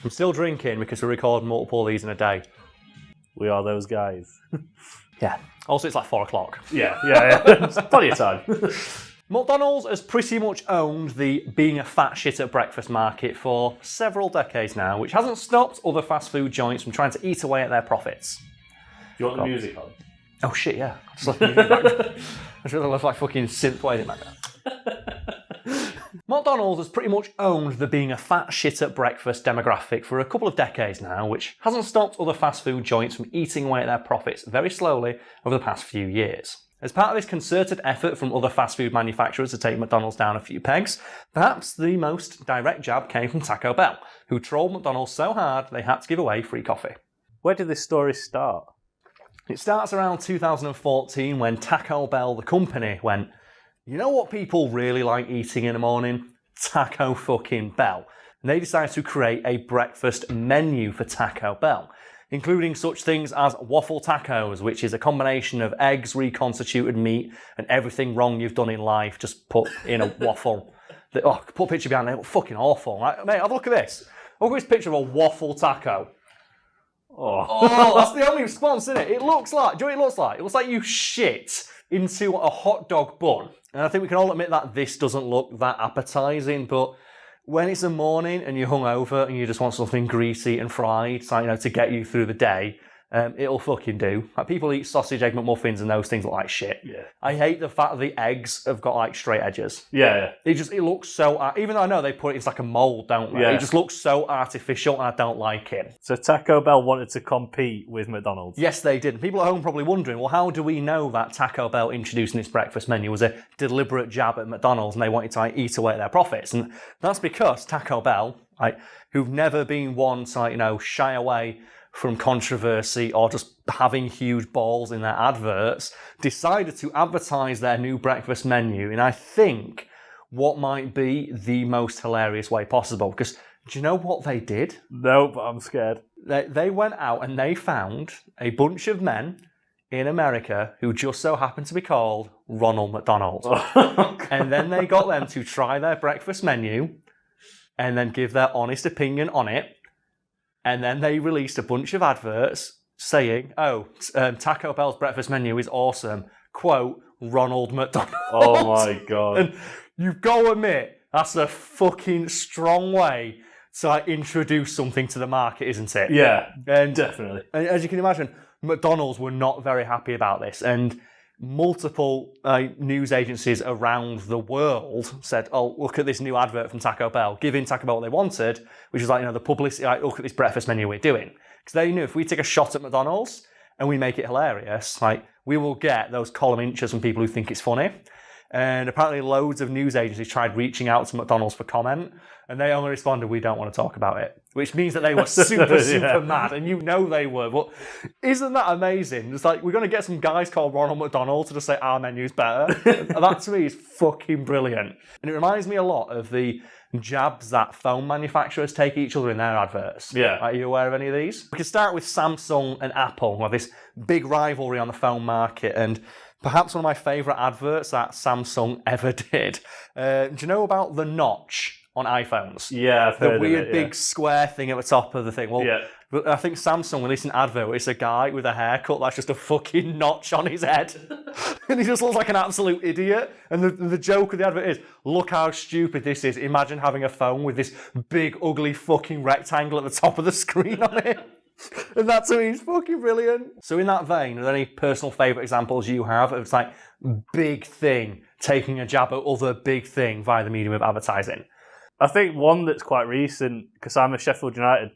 I'm still drinking because we record multiple of these in a day. We are those guys. Yeah. Also, it's like 4 o'clock. Yeah. It's plenty of time. McDonald's has pretty much owned the being a fat shit at breakfast market for several decades now, which hasn't stopped other fast food joints from trying to eat away at their profits. Do you want the music on? Oh shit, yeah. I just left the music back. I just really love like fucking synthwave in back there. McDonald's has pretty much owned the being a fat shit at breakfast demographic for a couple of decades now, which hasn't stopped other fast food joints from eating away at their profits very slowly over the past few years. As part of this concerted effort from other fast food manufacturers to take McDonald's down a few pegs, perhaps the most direct jab came from Taco Bell, who trolled McDonald's so hard they had to give away free coffee. Where did this story start? It starts around 2014 when Taco Bell, the company, went, you know what people really like eating in the morning? Taco fucking Bell. And they decided to create a breakfast menu for Taco Bell, including such things as waffle tacos, which is a combination of eggs, reconstituted meat, and everything wrong you've done in life just put in a waffle. Put a picture behind there, fucking awful. Right? Mate, have a look at this. Look at this picture of a waffle taco. Oh, that's the only response, isn't it? It looks like, do you know what it looks like? It looks like you shit into a hot dog bun. And I think we can all admit that this doesn't look that appetising, but when it's the morning and you're hungover and you just want something greasy and fried, so, to get you through the day, it'll fucking do. Like, people eat sausage, egg McMuffins and those things look like shit. Yeah. I hate the fact that the eggs have got like straight edges. Yeah. It looks so, even though I know they put it in like a mould, don't they? Yeah. It just looks so artificial and I don't like it. So Taco Bell wanted to compete with McDonald's. Yes, they did. And people at home probably wondering, well, how do we know that Taco Bell introducing this breakfast menu was a deliberate jab at McDonald's and they wanted to eat away at their profits? And that's because Taco Bell, who've never been one to shy away from controversy or just having huge balls in their adverts, decided to advertise their new breakfast menu in, I think, what might be the most hilarious way possible. Because do you know what they did? No, but I'm scared. They went out and they found a bunch of men in America who just so happened to be called Ronald McDonald. And then they got them to try their breakfast menu and then give their honest opinion on it. And then they released a bunch of adverts saying, Taco Bell's breakfast menu is awesome. Quote, Ronald McDonald. Oh my God. And you've got to admit, that's a fucking strong way to introduce something to the market, isn't it? Yeah, and definitely. And as you can imagine, McDonald's were not very happy about this. And multiple news agencies around the world said, look at this new advert from Taco Bell, giving Taco Bell what they wanted, which is the publicity, look at this breakfast menu we're doing. Because they knew if we take a shot at McDonald's and we make it hilarious, we will get those column inches from people who think it's funny. And apparently loads of news agencies tried reaching out to McDonald's for comment, and they only responded, we don't want to talk about it. Which means that they were super mad, and they were. But isn't that amazing? It's like, we're going to get some guys called Ronald McDonald to just say our menu's better. And that to me is fucking brilliant. And it reminds me a lot of the jabs that phone manufacturers take each other in their adverts. Yeah. Are you aware of any of these? We can start with Samsung and Apple, who have this big rivalry on the phone market, and perhaps one of my favourite adverts that Samsung ever did. Do you know about the notch on iPhones? Yeah, I've heard the weird of it, big square thing at the top of the thing. Well, yeah. But I think Samsung released an advert where it's a guy with a haircut that's just a fucking notch on his head. And he just looks like an absolute idiot. And the joke of the advert is, look how stupid this is. Imagine having a phone with this big, ugly fucking rectangle at the top of the screen on it. And that to me is fucking brilliant. So in that vein, are there any personal favourite examples you have of big thing taking a jab at other big thing via the medium of advertising? I think one that's quite recent, because I'm a Sheffield United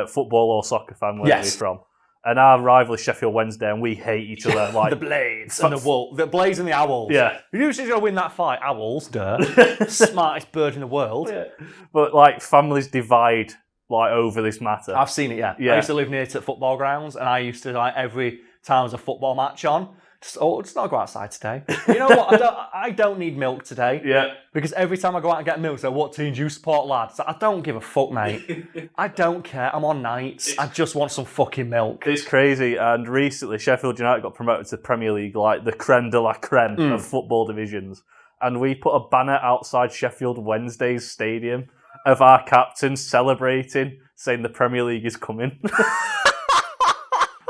football or soccer fan, where we're from. And our rival is Sheffield Wednesday, and we hate each other. The Blades and the Blades and the Owls. Yeah. Who's going to win that fight? Owls, duh. Smartest bird in the world. Yeah. But families divide over this matter. I've seen it, yeah. I used to live near to football grounds, and I used to, every time there's a football match on, just not go outside today. You know what? I don't need milk today. Yeah. Because every time I go out and get milk, so what team do you support, lads? I don't give a fuck, mate. I don't care. I'm on nights. I just want some fucking milk. It's crazy. And recently, Sheffield United got promoted to the Premier League, the creme de la creme of football divisions. And we put a banner outside Sheffield Wednesday's stadium of our captain celebrating, saying the Premier League is coming.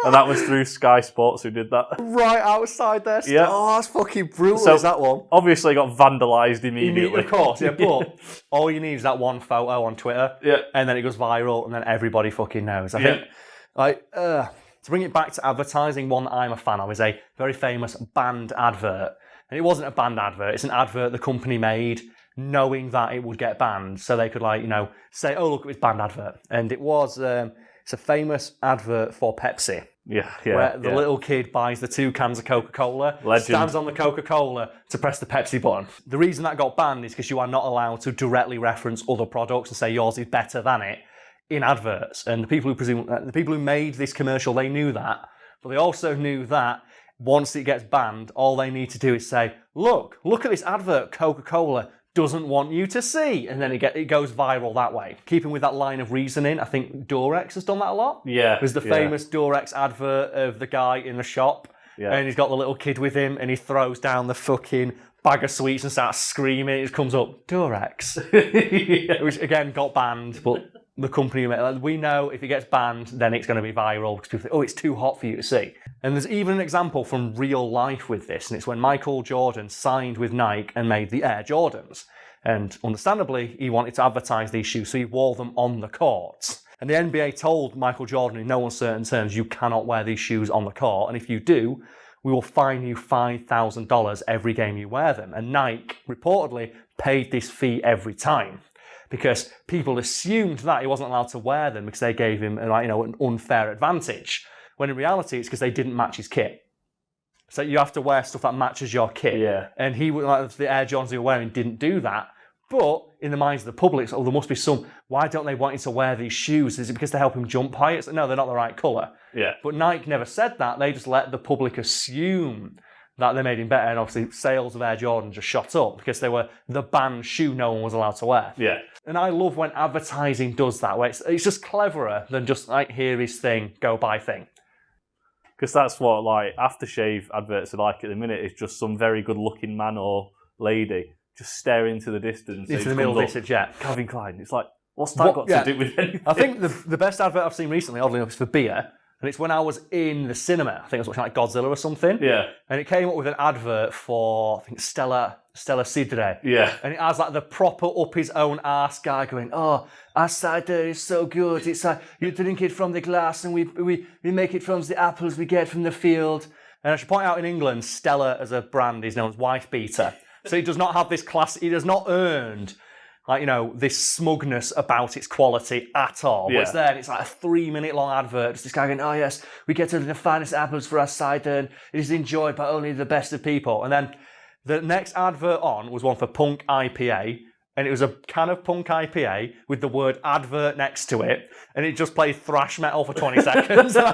And that was through Sky Sports who did that. Right outside there. Yeah. Oh, that's fucking brutal, So, is that one? Obviously it got vandalised immediately. Of course, yeah, but all you need is that one photo on Twitter, and then it goes viral, and then everybody fucking knows. I think, to bring it back to advertising, one that I'm a fan of is a very famous banned advert. And it wasn't a banned advert, it's an advert the company made knowing that it would get banned, so they could, say, oh, look, it's banned advert. And it was, it's a famous advert for Pepsi. Where the little kid buys the 2 cans of Coca-Cola, stands on the Coca-Cola to press the Pepsi button. The reason that got banned is because you are not allowed to directly reference other products and say yours is better than it in adverts. And the people who made this commercial, they knew that, but they also knew that once it gets banned, all they need to do is say, look at this advert Coca-Cola doesn't want you to see, and then it goes viral that way. Keeping with that line of reasoning, I think Durex has done that a lot. Yeah. There's the famous Durex advert of the guy in the shop, and he's got the little kid with him, and he throws down the fucking bag of sweets and starts screaming. It just comes up, Durex. Which, again, got banned, but the company, we know if it gets banned, then it's going to be viral, because people think, oh, it's too hot for you to see. And there's even an example from real life with this, and it's when Michael Jordan signed with Nike and made the Air Jordans. And understandably, he wanted to advertise these shoes, so he wore them on the courts. And the NBA told Michael Jordan in no uncertain terms, you cannot wear these shoes on the court, and if you do, we will fine you $5,000 every game you wear them. And Nike reportedly paid this fee every time, because people assumed that he wasn't allowed to wear them because they gave him an unfair advantage, when in reality it's because they didn't match his kit. So you have to wear stuff that matches your kit. Yeah. And the Air Jordans he was wearing didn't do that. But in the minds of the public, there must be why don't they want him to wear these shoes? Is it because they help him jump higher? No, they're not the right colour. Yeah. But Nike never said that. They just let the public assume that they made him better. And obviously sales of Air Jordan just shot up because they were the banned shoe no one was allowed to wear. Yeah. And I love when advertising does that, where it's just cleverer than just here is thing, go buy thing. Because that's what aftershave adverts are like at the minute. It's just some very good-looking man or lady just staring into the distance. Into the middle of this jet. Calvin Klein. It's like, what's that got to do with anything? I think the best advert I've seen recently, oddly enough, is for beer. And it's when I was in the cinema. I think I was watching Godzilla or something. Yeah. And it came up with an advert for, I think, Stella Cidre. Yeah. And it has the proper up his own arse guy going, oh, our cider is so good. It's like you drink it from the glass and we make it from the apples we get from the field. And I should point out in England, Stella as a brand is known as wife beater. So it does not have this class, it has not earned this smugness about its quality at all. Yeah. But it's there, and it's a 3-minute long advert. It's this guy going, oh yes, we get the finest apples for our cider, and it is enjoyed by only the best of people. And then the next advert on was one for Punk IPA, and it was a can of Punk IPA with the word advert next to it, and it just played thrash metal for 20 seconds. And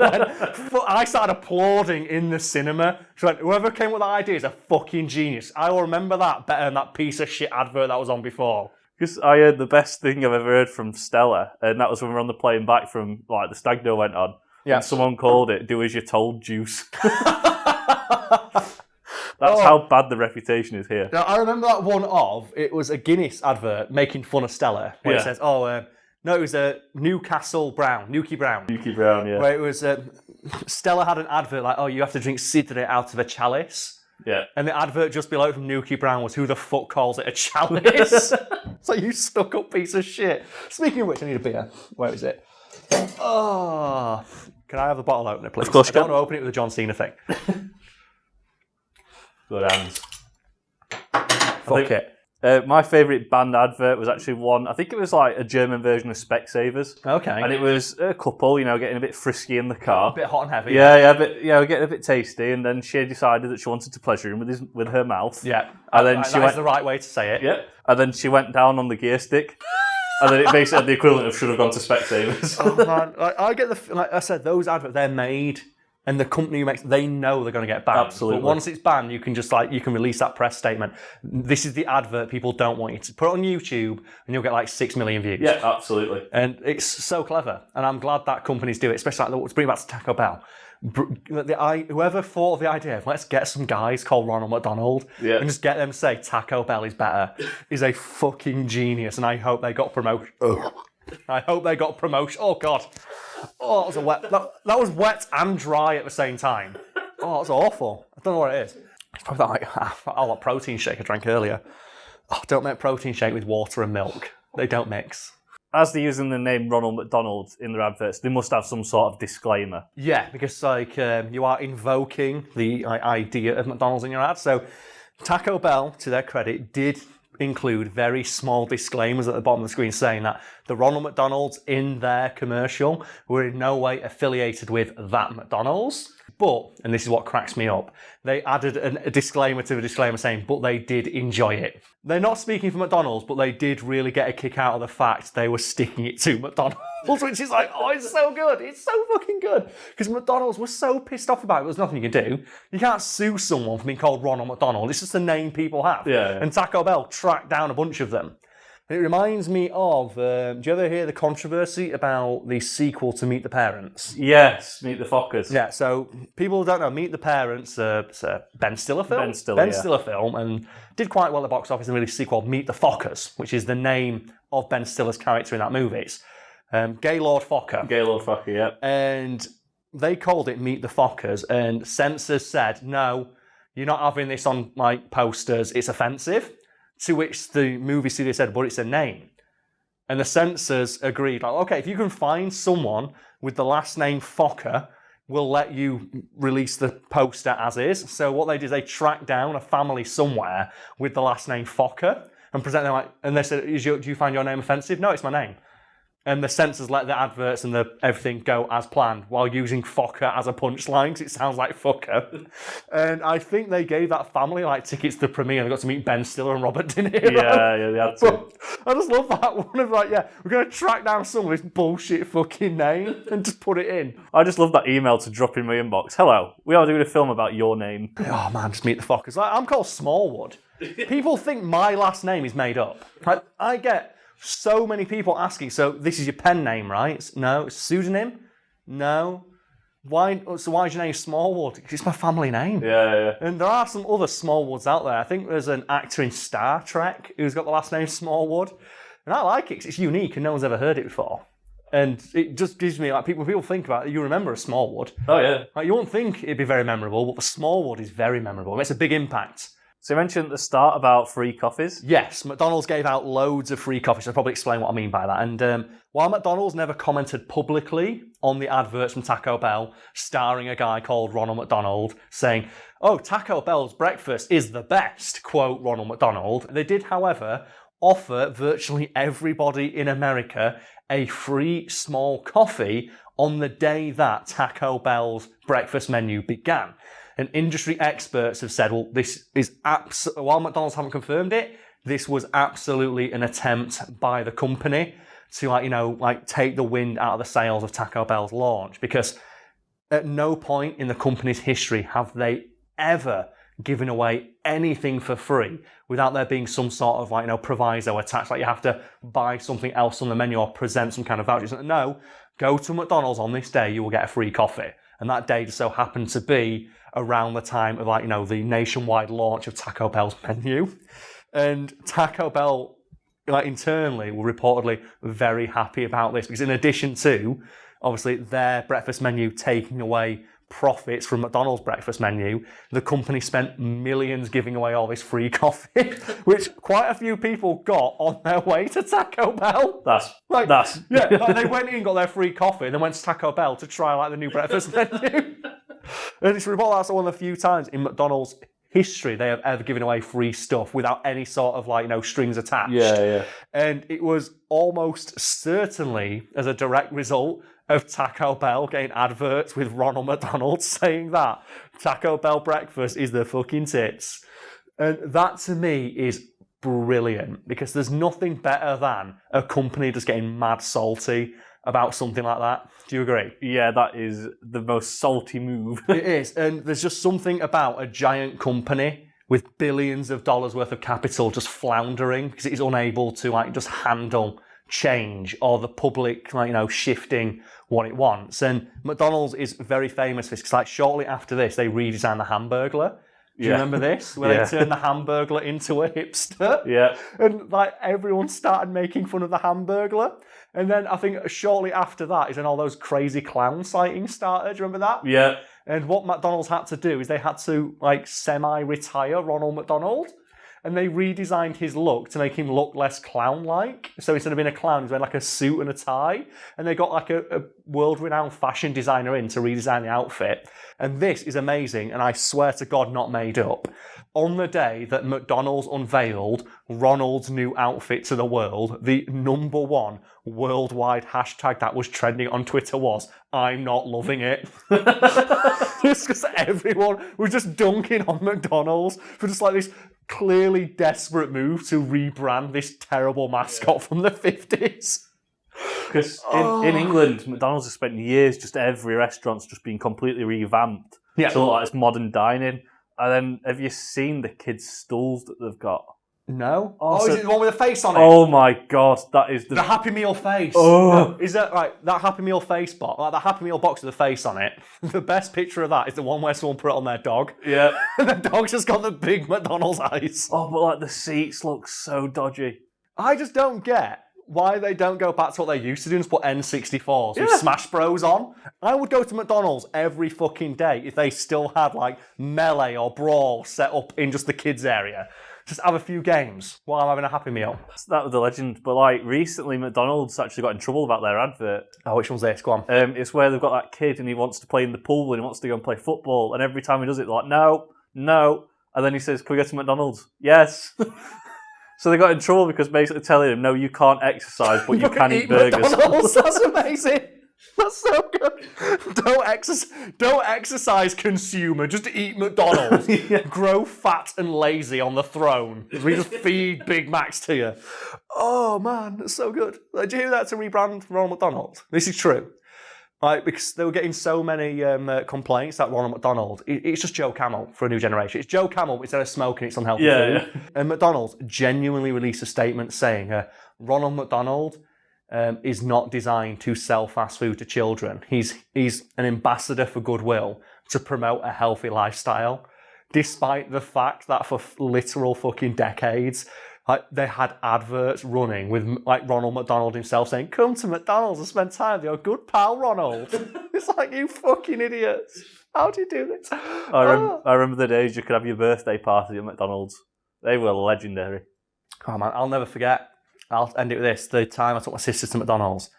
I started applauding in the cinema. So whoever came with that idea is a fucking genius. I will remember that better than that piece of shit advert that was on before. Because I heard the best thing I've ever heard from Stella, and that was when we were on the plane back from the stag do went on. Yeah. And someone called it "Do as you're told" juice. That's how bad the reputation is here. Now, I remember that one it was a Guinness advert making fun of Stella, where it says, it was a Newcastle Brown, Nuki Brown. Nuki Brown, yeah. Where it was, Stella had an advert you have to drink cidre out of a chalice. Yeah. And the advert just below from Nuki Brown was, who the fuck calls it a chalice? It's you stuck up piece of shit. Speaking of which, I need a beer. Where is it? Oh, can I have the bottle opener, please? Of course I don't want to open it with a John Cena thing. Good hands. Fuck it. My favourite band advert was actually one, I think it was a German version of Specsavers. Okay. And it was a couple, getting a bit frisky in the car. A bit hot and heavy. Yeah, getting a bit tasty, and then she decided that she wanted to pleasure him with her mouth. Yeah. And then that's the right way to say it. Yeah. And then she went down on the gear stick. And then it basically had the equivalent of should have gone to Specsavers. Oh man, I get like I said, those adverts, they're made. And the company who makes, they know they're going to get banned. Absolutely. But once it's banned, you can just you can release that press statement. This is the advert people don't want you to put it on YouTube, and you'll get 6 million views. Yeah, absolutely. And it's so clever. And I'm glad that companies do it, especially let's bring it back to Taco Bell. Whoever thought of the idea of let's get some guys called Ronald McDonald and just get them to say Taco Bell is better is a fucking genius, and I hope they got promotion. I hope they got promotion. Oh God. Oh, that was a wet. That was wet and dry at the same time. Oh, that's awful. I don't know what it is. It's probably like a protein shake I drank earlier. Oh, don't make protein shake with water and milk. They don't mix. As they're using the name Ronald McDonald in their adverts, they must have some sort of disclaimer. Yeah, because you are invoking the idea of McDonald's in your ad. So Taco Bell, to their credit, did include very small disclaimers at the bottom of the screen saying that the Ronald McDonalds in their commercial were in no way affiliated with that McDonald's. But, and this is what cracks me up, they added a disclaimer to the disclaimer saying, but they did enjoy it. They're not speaking for McDonald's, but they did really get a kick out of the fact they were sticking it to McDonald's, which is like, oh, it's so good. It's so fucking good. Because McDonald's was so pissed off about it. There's nothing you can do. You can't sue someone for being called Ronald McDonald. It's just a name people have. Yeah. And Taco Bell tracked down a bunch of them. It reminds me of, do you ever hear the controversy about the sequel to Meet the Parents? Yes, Meet the Fockers. Yeah, so people who don't know, Meet the Parents, it's a Ben Stiller film. Ben Stiller film, and did quite well at the box office and released a sequel called Meet the Fockers, which is the name of Ben Stiller's character in that movie. It's Gaylord Fokker. Gaylord Fokker, yeah. And they called it Meet the Fockers, and censors said, no, you're not having this on like posters, it's offensive. To which the movie studio said, but it's a name. And the censors agreed, like, okay, if you can find someone with the last name Fokker, we'll let you release the poster as is. So what they did is they tracked down a family somewhere with the last name Fokker and presented them like, and they said, do you find your name offensive? No, it's my name. And the censors let the adverts and everything go as planned while using Fokker as a punchline because it sounds like fucker. And I think they gave that family like tickets to the premiere. They got to meet Ben Stiller and Robert De Niro. Yeah, they had to. But I just love that one of like, yeah, we're going to track down some of this bullshit fucking name and just put it in. I just love that email to drop in my inbox. Hello, we are doing a film about your name. Oh man, just meet the Fockers. Like, I'm called Smallwood. People think my last name is made up. Like, I get so many people asking, so this is your pen name, right? No. It's a pseudonym? No. Why? So why is your name Smallwood? Because it's my family name. Yeah. And there are some other Smallwoods out there. I think there's an actor in Star Trek who's got the last name Smallwood. And I like it because it's unique and no one's ever heard it before. And it just gives me, like, when people think about it, you remember a Smallwood. Oh, yeah. Like, you won't think it'd be very memorable, but the Smallwood is very memorable. It makes a big impact. So you mentioned at the start about free coffees? Yes, McDonald's gave out loads of free coffees. I'll probably explain what I mean by that. And while McDonald's never commented publicly on the adverts from Taco Bell starring a guy called Ronald McDonald saying, oh, Taco Bell's breakfast is the best, quote Ronald McDonald, they did, however, offer virtually everybody in America a free small coffee on the day that Taco Bell's breakfast menu began. And industry experts have said, well, this is while McDonald's haven't confirmed it, this was absolutely an attempt by the company to take the wind out of the sails of Taco Bell's launch, because at no point in the company's history have they ever given away anything for free without there being some sort of proviso attached, like you have to buy something else on the menu or present some kind of voucher. No, go to McDonald's on this day, you will get a free coffee. And that day just so happened to be around the time of the nationwide launch of Taco Bell's menu. And Taco Bell, internally, were reportedly very happy about this because in addition to, obviously, their breakfast menu taking away profits from McDonald's breakfast menu, the company spent millions giving away all this free coffee, which quite a few people got on their way to Taco Bell. They went in and got their free coffee and then went to Taco Bell to try the new breakfast menu. And it's reported that's one of the few times in McDonald's history they have ever given away free stuff without any sort of strings attached. Yeah. And it was almost certainly as a direct result of Taco Bell getting adverts with Ronald McDonald saying that Taco Bell breakfast is the fucking tits. And that to me is brilliant because there's nothing better than a company just getting mad salty about something like that. Do you agree? Yeah, that is the most salty move. It is. And there's just something about a giant company with billions of dollars worth of capital just floundering because it is unable to just handle change or the public, shifting what it wants. And McDonald's is very famous for this because, shortly after this, they redesigned the Hamburglar. Do you remember this? Where they turned the Hamburglar into a hipster? Yeah. And, everyone started making fun of the Hamburglar. And then I think shortly after that is when all those crazy clown sightings started. Do you remember that? Yeah. And what McDonald's had to do is they had to, semi-retire Ronald McDonald. And they redesigned his look to make him look less clown-like. So instead of being a clown, he's wearing a suit and a tie. And they got a world-renowned fashion designer in to redesign the outfit. And this is amazing, and I swear to God, not made up. On the day that McDonald's unveiled Ronald's new outfit to the world, the number one worldwide hashtag that was trending on Twitter was, "I'm not loving it." Just because everyone was just dunking on McDonald's for just this clearly desperate move to rebrand this terrible mascot from the 50s. Because in England, McDonald's has spent years just every restaurant's just been completely revamped to look like it's modern dining. And then have you seen the kids' stools that they've got? No. Is it the one with a face on it? Oh my God, that is the Happy Meal face. Oh. Is that right? That Happy Meal face box, the Happy Meal box with the face on it. The best picture of that is the one where someone put it on their dog. Yeah. And the dog's just got the big McDonald's eyes. Oh, but the seats look so dodgy. I just don't get why they don't go back to what they used to do and just put N64s with Smash Bros on. I would go to McDonald's every fucking day if they still had Melee or Brawl set up in just the kids area. Just have a few games while I'm having a Happy Meal. That was the legend. But recently McDonald's actually got in trouble about their advert. Oh, which one's this? Go on. It's where they've got that kid and he wants to play in the pool and he wants to go and play football. And every time he does it, they're like, no. And then he says, "Can we go to McDonald's?" Yes. So they got in trouble because basically telling him, "No, you can't exercise, but you can eat burgers." McDonald's. That's amazing. That's so good. Don't exercise, consumer. Just eat McDonald's. Grow fat and lazy on the throne. We just feed Big Macs to you. Oh man, that's so good. Did you hear that to rebrand Ronald McDonald? This is true. Because they were getting so many complaints that Ronald McDonald, it's just Joe Camel for a new generation. It's Joe Camel, but instead of smoking, it's unhealthy food. Yeah. And McDonald's genuinely released a statement saying, Ronald McDonald is not designed to sell fast food to children. He's an ambassador for goodwill to promote a healthy lifestyle, despite the fact that for literal fucking decades, they had adverts running with Ronald McDonald himself saying, "Come to McDonald's and spend time with your good pal Ronald." It's you fucking idiots. How do you do this? I remember the days you could have your birthday party at McDonald's. They were legendary. Oh man, I'll never forget. I'll end it with this. The time I took my sister to McDonald's.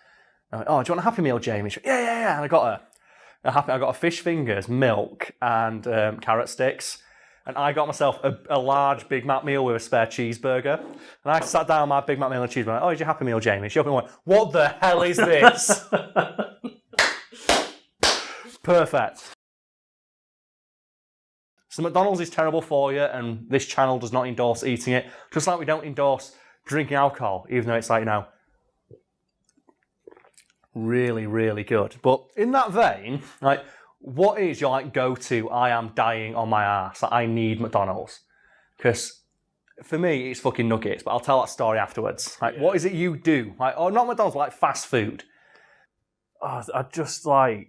I went, "Oh, do you want a Happy Meal, Jamie?" She went, yeah. And I got a fish fingers, milk, and carrot sticks. And I got myself a large Big Mac meal with a spare cheeseburger. And I sat down my Big Mac meal and cheeseburger. "Oh, is your Happy Meal, Jamie?" She opened and went, "What the hell is this?" Perfect. So McDonald's is terrible for you, and this channel does not endorse eating it. Just like we don't endorse drinking alcohol, even though it's really, really good. But in that vein, what is your go-to, I am dying on my ass, I need McDonald's? Because for me, it's fucking nuggets, but I'll tell that story afterwards. What is it you do? Not McDonald's, but fast food. Oh, I just I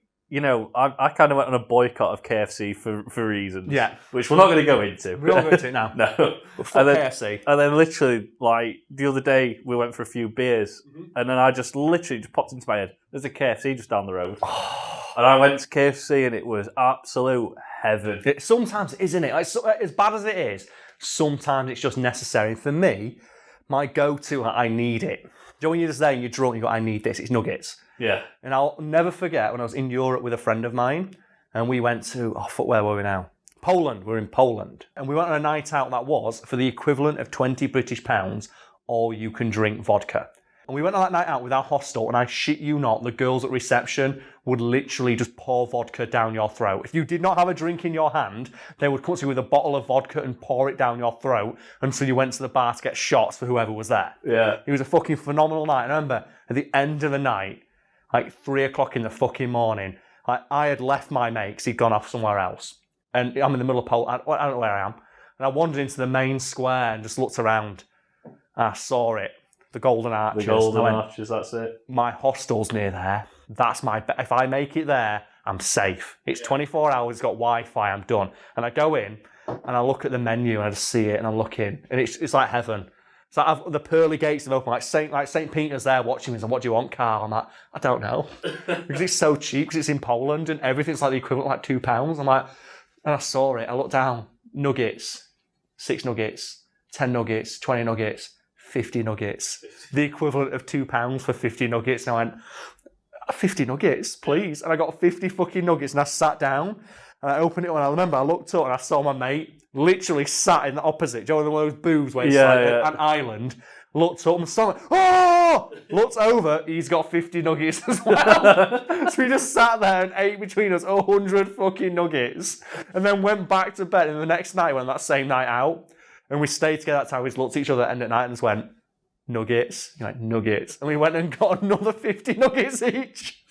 kind of went on a boycott of KFC for reasons. Yeah. Which we're not going to go into. We won't go into it now. No. KFC. And then literally, the other day, we went for a few beers, and then I just literally popped into my head, there's a KFC just down the road. And I went to KFC, and it was absolute heaven. Sometimes, isn't it? As bad as it is, sometimes it's just necessary. For me, my go-to, I need it. Do you know when you're just there and you're drunk, you go, "I need this," it's nuggets. Yeah. And I'll never forget when I was in Europe with a friend of mine, and we went to, where were we now? Poland. We're in Poland. And we went on a night out that was, for the equivalent of £20 all you can drink vodka. And we went on that night out with our hostel, and I shit you not, the girls at reception would literally just pour vodka down your throat. If you did not have a drink in your hand, they would come to you with a bottle of vodka and pour it down your throat until you went to the bar to get shots for whoever was there. Yeah. It was a fucking phenomenal night. And I remember, at the end of the night, 3 o'clock in the fucking morning, I had left my mate because he'd gone off somewhere else. And I'm in the middle of Poland, I don't know where I am. And I wandered into the main square and just looked around. And I saw it. the Golden Arches. The Golden I went, Arches, that's it. my hostel's near there. That's my... If I make it there, I'm safe. It's 24 hours, it's got Wi-Fi, I'm done. And I go in, and I look at the menu, and I just see it, and I'm looking, and it's like heaven. It's like the pearly gates have opened, like St. Peter's there watching me, and what do you want, Karl? I'm like, I don't know. Because it's so cheap, because it's in Poland, and everything's like the equivalent of like £2. I'm like, and I saw it, I looked down, nuggets, 6 nuggets, 10 nuggets, 20 nuggets, 50 nuggets. The equivalent of £2 for 50 nuggets. And I went, 50 nuggets, please. And I got 50 fucking nuggets, and I sat down, and I opened it, and I remember I looked up, and I saw my mate literally sat in the opposite. Do you know one of those booths where it's an island? Looked up and saw it. Oh! Looked over, he's got 50 nuggets as well. So we just sat there and ate between us 100 fucking nuggets. And then went back to bed. And the next night, went that same night out, and we stayed together that time, we just looked at each other at the end of the night and just went, nuggets. You're like, nuggets. And we went and got another 50 nuggets each.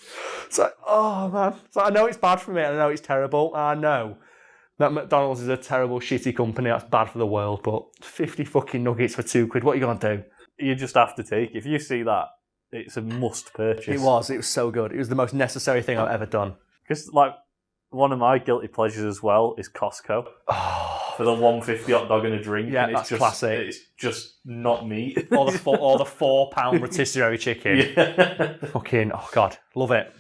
It's like, oh man. So I know it's bad for me, and I know it's terrible. I know that McDonald's is a terrible, shitty company that's bad for the world, but 50 fucking nuggets for £2, what are you going to do? You just have to take. If you see that, it's a must purchase. It was so good. It was the most necessary thing I've ever done. Because, like, one of my guilty pleasures as well is Costco. Oh, for the $1.50 hot dog and a drink. Yeah, and that's classic. It's just not meat. or the £4 rotisserie chicken. Yeah. Fucking, oh God, love it.